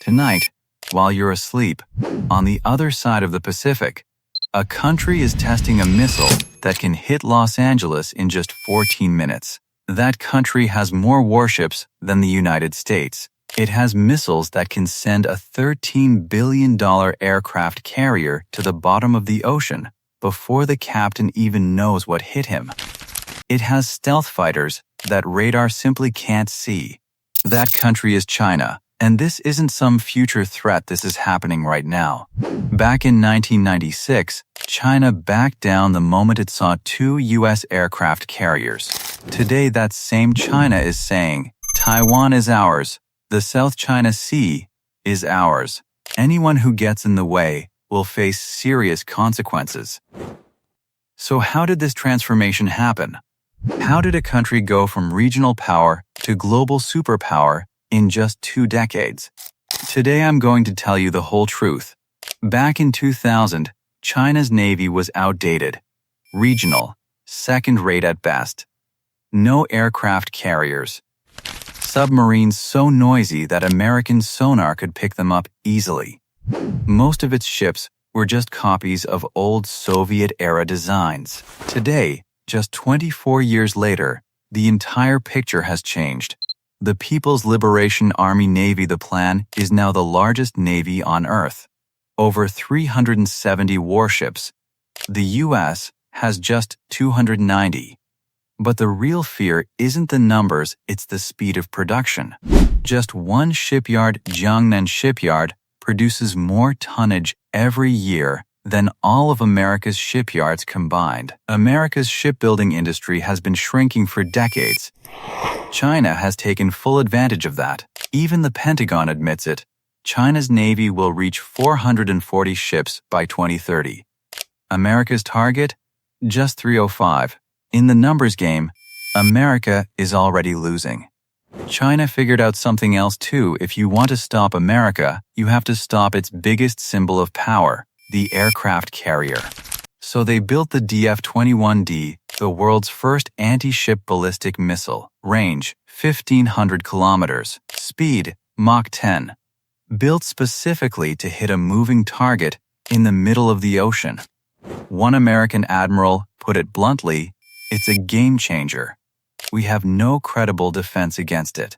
Tonight, while you're asleep, on the other side of the Pacific, a country is testing a missile that can hit Los Angeles in just 14 minutes. That country has more warships than the United States. It has missiles that can send a $13 billion aircraft carrier to the bottom of the ocean before the captain even knows what hit him. It has stealth fighters that radar simply can't see. That country is China, and this isn't some future threat, this is happening right now. Back in 1996, China backed down the moment it saw 2 U.S. aircraft carriers. Today, that same China is saying, Taiwan is ours. The South China Sea is ours. Anyone who gets in the way will face serious consequences. So how did this transformation happen? How did a country go from regional power to global superpower in just 2 decades? Today I'm going to tell you the whole truth. Back in 2000, China's navy was outdated, regional, second-rate at best. No aircraft carriers. Submarines so noisy that American sonar could pick them up easily. Most of its ships were just copies of old Soviet-era designs. Today, just 24 years later, the entire picture has changed. The People's Liberation Army Navy, the plan, is now the largest navy on Earth. Over 370 warships. The U.S. has just 290. But the real fear isn't the numbers, it's the speed of production. Just one shipyard, Jiangnan Shipyard, produces more tonnage every year than all of America's shipyards combined. America's shipbuilding industry has been shrinking for decades. China has taken full advantage of that. Even the Pentagon admits it. China's Navy will reach 440 ships by 2030. America's target? Just 305. In the numbers game, America is already losing. China figured out something else too. If you want to stop America, you have to stop its biggest symbol of power, the aircraft carrier. So they built the DF-21D, the world's first anti-ship ballistic missile. Range, 1,500 kilometers. Speed, Mach 10. Built specifically to hit a moving target in the middle of the ocean. One American admiral put it bluntly, it's a game changer. We have no credible defense against it.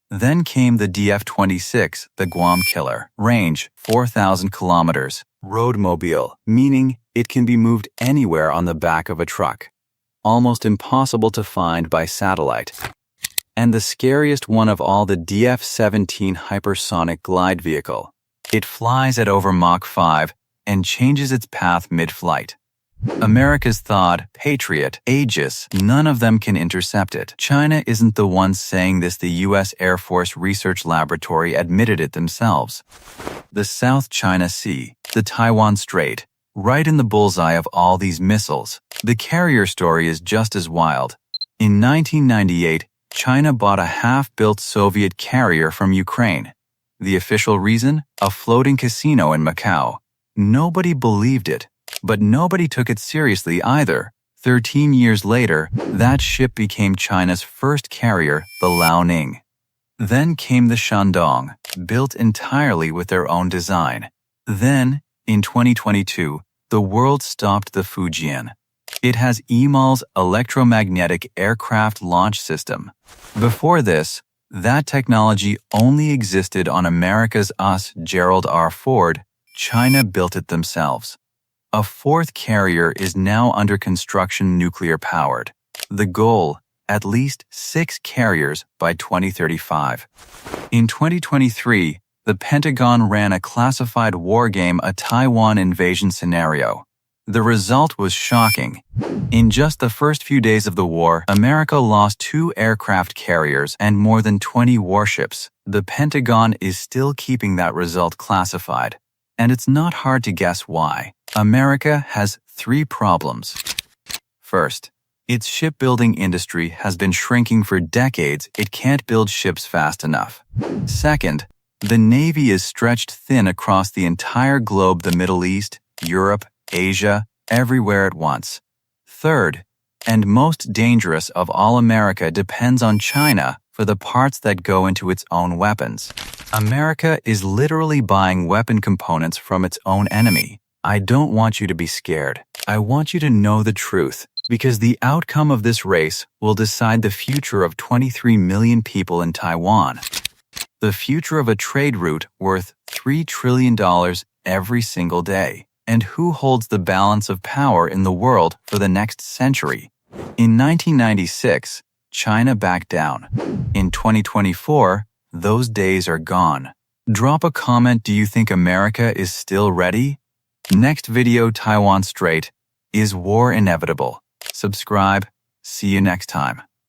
Then came the DF-26, the Guam killer. Range, 4,000 kilometers. Roadmobile, meaning it can be moved anywhere on the back of a truck. Almost impossible to find by satellite. And the scariest one of all, the DF-17 hypersonic glide vehicle. It flies at over Mach 5 and changes its path mid-flight. America's THAAD, Patriot, Aegis, none of them can intercept it. China isn't the one saying this, the U.S. Air Force Research Laboratory admitted it themselves. The South China Sea, the Taiwan Strait, right in the bullseye of all these missiles. The carrier story is just as wild. In 1998, China bought a half-built Soviet carrier from Ukraine. The official reason? A floating casino in Macau. Nobody believed it. But nobody took it seriously either. 13 years later, that ship became China's first carrier, the Liaoning. Then came the Shandong, built entirely with their own design. Then, in 2022, the world stopped the Fujian. It has EMAL's electromagnetic aircraft launch system. Before this, that technology only existed on America's Gerald R. Ford. China built it themselves. A 4th carrier is now under construction, nuclear-powered. The goal, at least 6 carriers by 2035. In 2023, the Pentagon ran a classified war game, a Taiwan invasion scenario. The result was shocking. In just the first few days of the war, America lost 2 aircraft carriers and more than 20 warships. The Pentagon is still keeping that result classified. And it's not hard to guess why. America has 3 problems. First, its shipbuilding industry has been shrinking for decades. It can't build ships fast enough. Second, the Navy is stretched thin across the entire globe, the Middle East, Europe, Asia, everywhere at once. Third, and most dangerous of all, America depends on China for the parts that go into its own weapons. America is literally buying weapon components from its own enemy. I don't want you to be scared. I want you to know the truth, because the outcome of this race will decide the future of 23 million people in Taiwan. The future of a trade route worth $3 trillion every single day. And who holds the balance of power in the world for the next century? In 1996, China backed down. In 2024, those days are gone. Drop a comment, do you think America is still ready? Next video, Taiwan Strait. Is war inevitable? Subscribe. See you next time.